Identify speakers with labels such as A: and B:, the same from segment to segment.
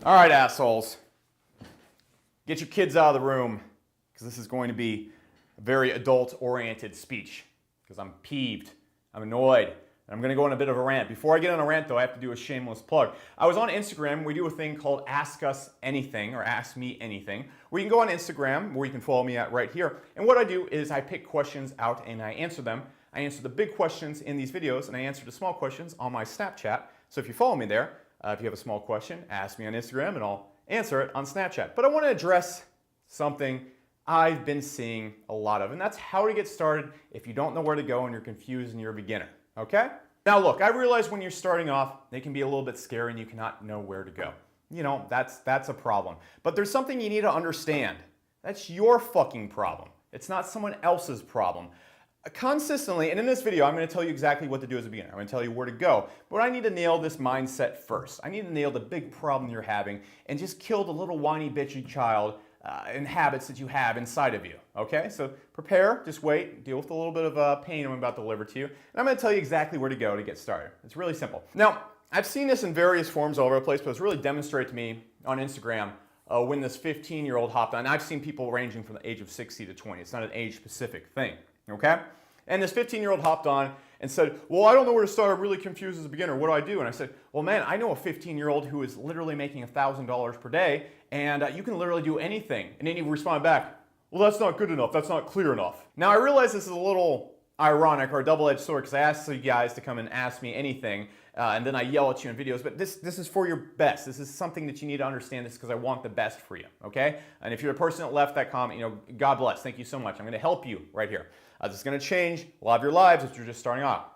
A: All right, assholes. Get your kids out of the room, because this is going to be a very adult-oriented speech. Because I'm peeved, I'm annoyed, and I'm going to go on a bit of a rant. Before I get on a rant, though, I have to do a shameless plug. I was on Instagram. We do a thing called Ask Us Anything, or Ask Me Anything, where you can go on Instagram, where you can follow me at right here. And what I do is I pick questions out and I answer them. I answer the big questions in these videos, and I answer the small questions on my Snapchat. So if you follow me there, if you have a small question, ask me on Instagram and I'll answer it on Snapchat. But I want to address something I've been seeing a lot of, and that's how to get started if you don't know where to go and you're confused and you're a beginner, okay? Now look, I realize when you're starting off, they can be a little bit scary and you cannot know where to go. You know, that's a problem. But there's something you need to understand. That's your fucking problem. It's not someone else's problem. Consistently, and in this video, I'm going to tell you exactly what to do as a beginner. I'm going to tell you where to go. But I need to nail this mindset first. I need to nail the big problem you're having and just kill the little whiny, bitchy child and habits that you have inside of you. Okay? So prepare, just wait, deal with a little bit of pain I'm about to deliver to you. And I'm going to tell you exactly where to go to get started. It's really simple. Now, I've seen this in various forms all over the place, but it's really demonstrated to me on Instagram when this 15-year-old hopped on. I've seen people ranging from the age of 60 to 20. It's not an age-specific thing. Okay? And this 15-year-old hopped on and said, well, I don't know where to start. I'm really confused as a beginner. What do I do? And I said, well, man, I know a 15-year-old who is literally making $1,000 per day, and you can literally do anything. And then he responded back, well, that's not good enough. That's not clear enough. Now, I realize this is a little ironic or a double-edged sword because I asked you guys to come and ask me anything, and then I yell at you in videos, but this is for your best. This is something that you need to understand. This because I want the best for you, okay? And if you're the person that left that comment, you know, God bless. Thank you so much. I'm going to help you right here. This is going to change a lot of your lives if you're just starting out.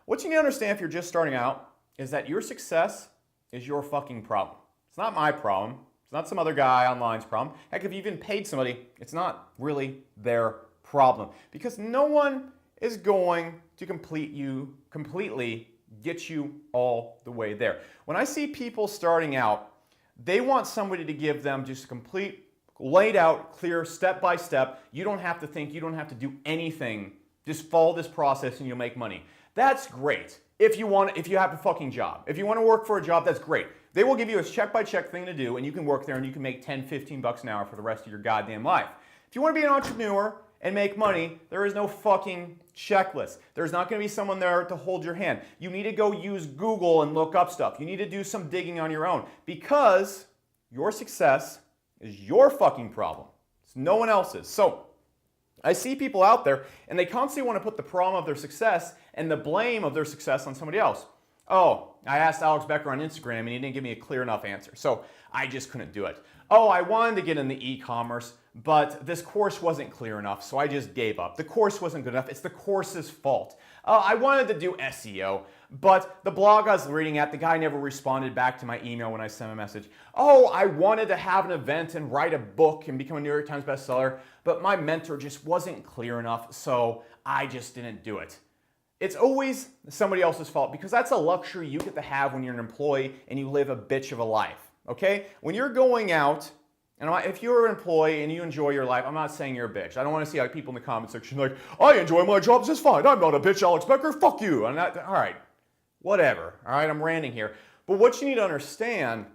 A: What you need to understand if you're just starting out is that your success is your fucking problem. It's not my problem. It's not some other guy online's problem. Heck, if you even paid somebody, it's not really their problem because no one is going to completely get you all the way there. When I see people starting out, they want somebody to give them just a complete, laid out, clear, step by step. You don't have to think, you don't have to do anything. Just follow this process and you'll make money. That's great. If you have a fucking job. If you want to work for a job, that's great. They will give you a check-by-check thing to do and you can work there and you can make 10, 15 bucks an hour for the rest of your goddamn life. If you want to be an entrepreneur and make money, there is no fucking checklist. There's not going to be someone there to hold your hand. You need to go use Google and look up stuff. You need to do some digging on your own because your success is your fucking problem. It's no one else's. So I see people out there and they constantly want to put the problem of their success and the blame of their success on somebody else. Oh, I asked Alex Becker on Instagram and he didn't give me a clear enough answer. So I just couldn't do it. Oh, I wanted to get into e-commerce, but this course wasn't clear enough, so I just gave up. The course wasn't good enough. It's the course's fault. I wanted to do SEO, but the blog I was reading at, the guy never responded back to my email when I sent him a message. Oh, I wanted to have an event and write a book and become a New York Times bestseller, but my mentor just wasn't clear enough, so I just didn't do it. It's always somebody else's fault because that's a luxury you get to have when you're an employee and you live a bitch of a life. Okay? When you're going out, and if you're an employee and you enjoy your life, I'm not saying you're a bitch. I don't want to see like people in the comment section like, I enjoy my job just fine. I'm not a bitch, Alex Becker. Fuck you. All right. Whatever. All right? I'm ranting here. But what you need to understand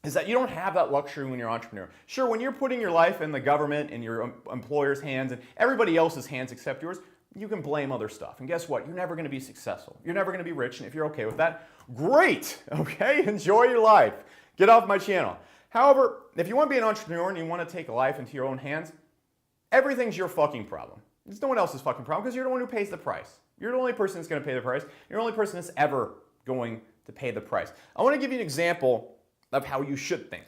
A: is that you don't have that luxury when you're an entrepreneur. Sure, when you're putting your life in the government and your employer's hands and everybody else's hands except yours, you can blame other stuff. And guess what? You're never going to be successful. You're never going to be rich. And if you're okay with that, great. Okay? Enjoy your life. Get off my channel. However, if you want to be an entrepreneur and you want to take life into your own hands, everything's your fucking problem. It's no one else's fucking problem because you're the one who pays the price. You're the only person that's going to pay the price. You're the only person that's ever going to pay the price. I want to give you an example of how you should think.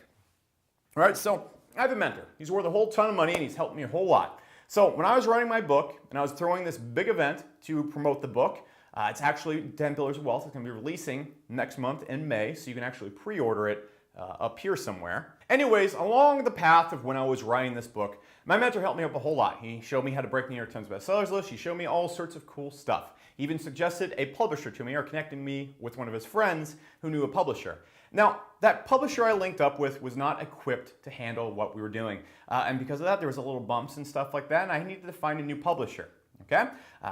A: All right, so I have a mentor. He's worth a whole ton of money and he's helped me a whole lot. So when I was writing my book and I was throwing this big event to promote the book, it's actually 10 Pillars of Wealth. It's going to be releasing next month in May, so you can actually pre-order it up here somewhere. Anyways, along the path of when I was writing this book, my mentor helped me out a whole lot. He showed me how to break the New York Times bestsellers list. He showed me all sorts of cool stuff. He even suggested a publisher to me or connected me with one of his friends who knew a publisher. Now, that publisher I linked up with was not equipped to handle what we were doing. And because of that, there was a little bumps and stuff like that, and I needed to find a new publisher. Okay?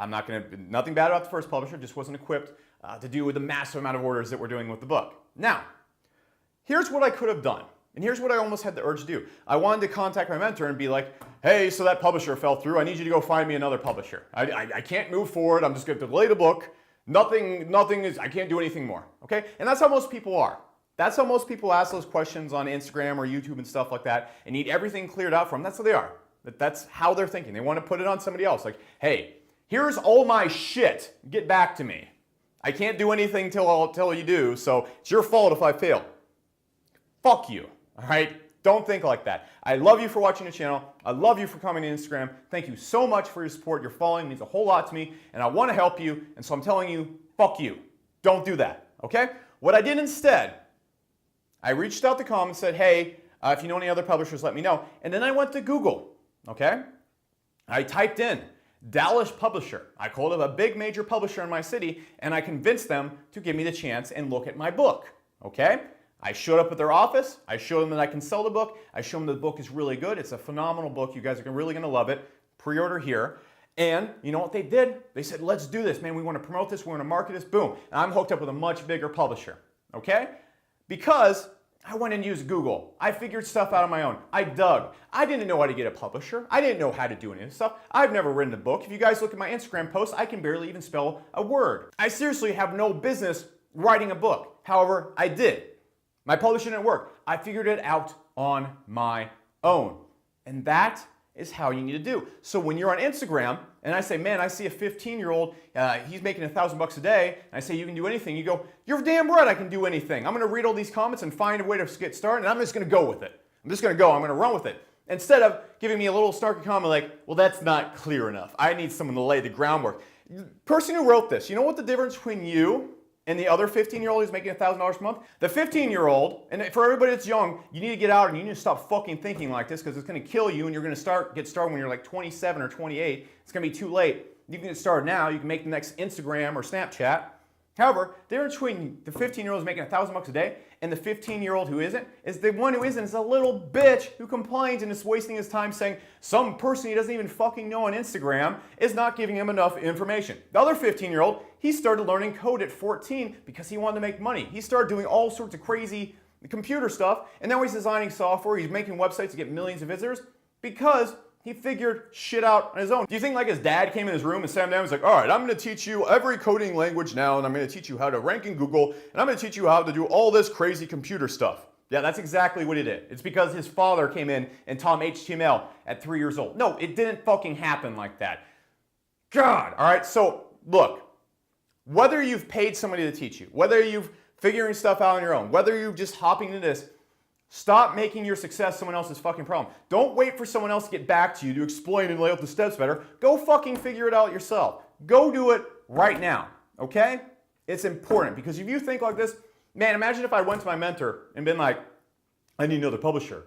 A: Nothing bad about the first publisher, just wasn't equipped to do with the massive amount of orders that we're doing with the book. Now, Here's what I could have done. And here's what I almost had the urge to do. I wanted to contact my mentor and be like, hey, so that publisher fell through. I need you to go find me another publisher. I can't move forward. I'm just going to delay the book. I can't do anything more. Okay? And that's how most people are. That's how most people ask those questions on Instagram or YouTube and stuff like that and need everything cleared out for them. That's how they are. That's how they're thinking. They want to put it on somebody else. Like, hey, here's all my shit. Get back to me. I can't do anything till you do, so it's your fault if I fail. Fuck you. All right? Don't think like that. I love you for watching the channel. I love you for coming to Instagram. Thank you so much for your support. Your following means a whole lot to me, and I want to help you, and so I'm telling you, fuck you. Don't do that, okay? What I did instead, I reached out to Com and said, hey, if you know any other publishers, let me know. And then I went to Google, okay? I typed in Dallas publisher. I called up a big major publisher in my city, and I convinced them to give me the chance and look at my book, okay? I showed up at their office. I showed them that I can sell the book. I showed them the book is really good. It's a phenomenal book. You guys are really going to love it. Pre-order here. And you know what they did? They said, let's do this, man. We want to promote this. We want to market this. Boom. And I'm hooked up with a much bigger publisher. Okay? Because I went and used Google. I figured stuff out on my own. I dug. I didn't know how to get a publisher. I didn't know how to do any of this stuff. I've never written a book. If you guys look at my Instagram posts, I can barely even spell a word. I seriously have no business writing a book. However, I did. My publisher didn't work. I figured it out on my own. And that is how you need to do. So when you're on Instagram and I say, man, I see a 15-year-old, he's making $1,000 a day, and I say, you can do anything, you go, you're damn right I can do anything. I'm going to read all these comments and find a way to get started, and I'm just going to go with it. I'm just going to go. I'm going to run with it. Instead of giving me a little snarky comment like, well, that's not clear enough. I need someone to lay the groundwork. The person who wrote this, you know what the difference between you and the other 15-year-old who's making $1,000 a month? The 15-year-old, and for everybody that's young, you need to get out and you need to stop fucking thinking like this because it's going to kill you and you're going to get started when you're like 27 or 28. It's going to be too late. You can get started now. You can make the next Instagram or Snapchat. However, the difference between the 15-year-old who's making $1,000 a day and the 15-year-old who isn't is the one who isn't is a little bitch who complains and is wasting his time saying some person he doesn't even fucking know on Instagram is not giving him enough information. The other 15-year-old, he started learning code at 14 because he wanted to make money. He started doing all sorts of crazy computer stuff, and now he's designing software. He's making websites to get millions of visitors because he figured shit out on his own. Do you think like his dad came in his room and sat him down and was like, all right, I'm going to teach you every coding language now, and I'm going to teach you how to rank in Google, and I'm going to teach you how to do all this crazy computer stuff. Yeah, that's exactly what he did. It's because his father came in and taught him HTML at 3 years old. No, it didn't fucking happen like that. God, all right, so look, whether you've paid somebody to teach you, whether you've figuring stuff out on your own, whether you're just hopping into this, stop making your success someone else's fucking problem. Don't wait for someone else to get back to you to explain and lay out the steps better. Go fucking figure it out yourself. Go do it right now, okay? It's important because if you think like this, man, imagine if I went to my mentor and been like, I need another publisher.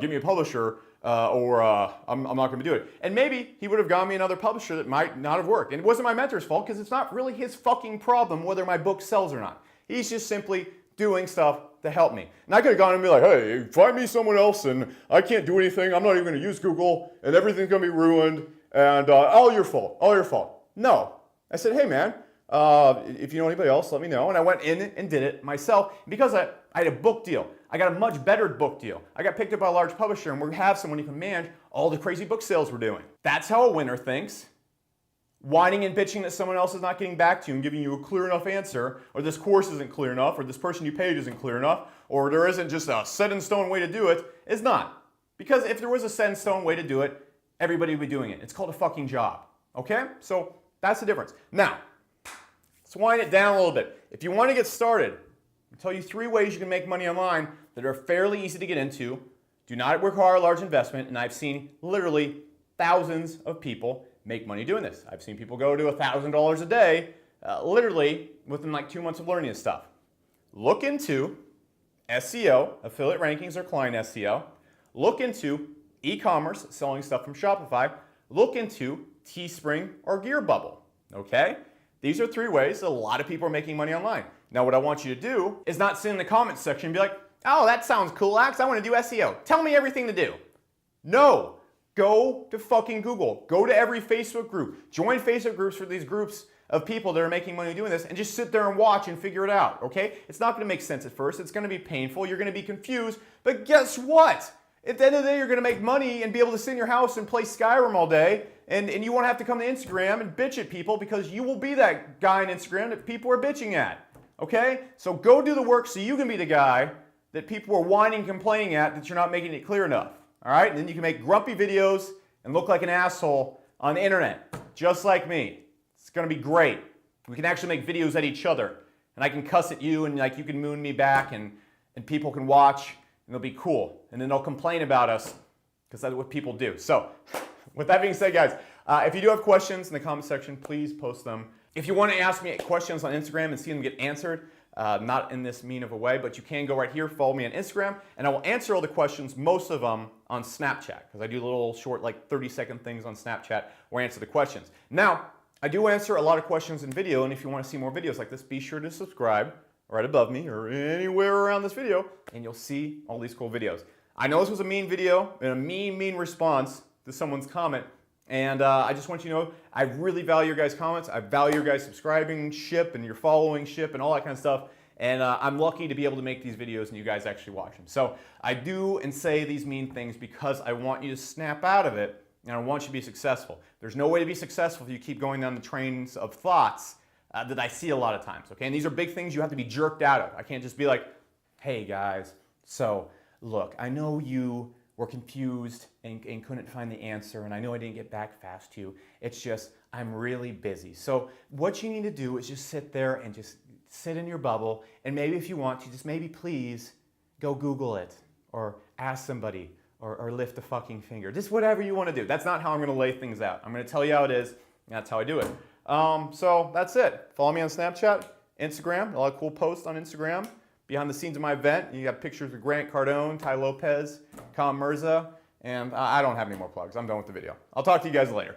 A: Give me a publisher or I'm not going to do it. And maybe he would have gotten me another publisher that might not have worked. And it wasn't my mentor's fault because it's not really his fucking problem whether my book sells or not. He's just simply doing stuff to help me. And I could have gone and be like, hey, find me someone else and I can't do anything. I'm not even going to use Google and everything's going to be ruined and all your fault, all your fault. No. I said, hey man, if you know anybody else, let me know. And I went in and did it myself because I had a book deal. I got a much better book deal. I got picked up by a large publisher and we're going to have someone who can manage all the crazy book sales we're doing. That's how a winner thinks. Whining and bitching that someone else is not getting back to you and giving you a clear enough answer, or this course isn't clear enough, or this person you paid isn't clear enough, or there isn't just a set in stone way to do it, is not. Because if there was a set in stone way to do it, everybody would be doing it. It's called a fucking job. Okay? So that's the difference. Now, let's wind it down a little bit. If you want to get started, I'll tell you 3 ways you can make money online that are fairly easy to get into, do not require a large investment, and I've seen literally thousands of people make money doing this. I've seen people go to $1,000 a day, literally within like 2 months of learning this stuff. Look into SEO, affiliate rankings or client SEO. Look into e-commerce, selling stuff from Shopify. Look into Teespring or Gear Bubble, okay? These are 3 ways that a lot of people are making money online. Now what I want you to do is not sit in the comments section and be like, oh, that sounds cool, Alex, I want to do SEO. Tell me everything to do. No. Go to fucking Google. Go to every Facebook group. Join Facebook groups for these groups of people that are making money doing this and just sit there and watch and figure it out, okay? It's not gonna make sense at first. It's gonna be painful. You're gonna be confused. But guess what? At the end of the day, you're gonna make money and be able to sit in your house and play Skyrim all day, and you won't have to come to Instagram and bitch at people because you will be that guy on Instagram that people are bitching at, okay? So go do the work so you can be the guy that people are whining and complaining at that you're not making it clear enough, all right? And then you can make grumpy videos and look like an asshole on the internet, just like me. It's gonna be great. We can actually make videos at each other, and I can cuss at you, and like you can moon me back, and people can watch, and it'll be cool. And then they'll complain about us, because that's what people do. So, with that being said, guys, if you do have questions in the comment section, please post them. If you want to ask me questions on Instagram and see them get answered, not in this mean of a way, but you can go right here, follow me on Instagram, and I will answer all the questions, most of them on Snapchat, because I do little short, like 30-second things on Snapchat where I answer the questions. Now, I do answer a lot of questions in video, and if you want to see more videos like this, be sure to subscribe right above me or anywhere around this video, and you'll see all these cool videos. I know this was a mean video and a mean response to someone's comment, and I just want you to know I really value your guys' comments. I value your guys' subscribing ship and your following ship and all that kind of stuff, and I'm lucky to be able to make these videos and you guys actually watch them. So I do and say these mean things because I want you to snap out of it, and I want you to be successful. There's no way to be successful if you keep going down the trains of thoughts that I see a lot of times, okay? And these are big things you have to be jerked out of. I can't just be like, hey guys, so look, I know you were confused and couldn't find the answer, and I know I didn't get back fast to you. It's just, I'm really busy. So what you need to do is just sit there and just sit in your bubble, and maybe if you want to, just maybe please go Google it, or ask somebody, or lift a fucking finger. Just whatever you want to do. That's not how I'm going to lay things out. I'm going to tell you how it is, and that's how I do it. So that's it. Follow me on Snapchat, Instagram. A lot of cool posts on Instagram. Behind the scenes of my event, you got pictures of Grant Cardone, Ty Lopez, Khan Mirza, and I don't have any more plugs. I'm done with the video. I'll talk to you guys later.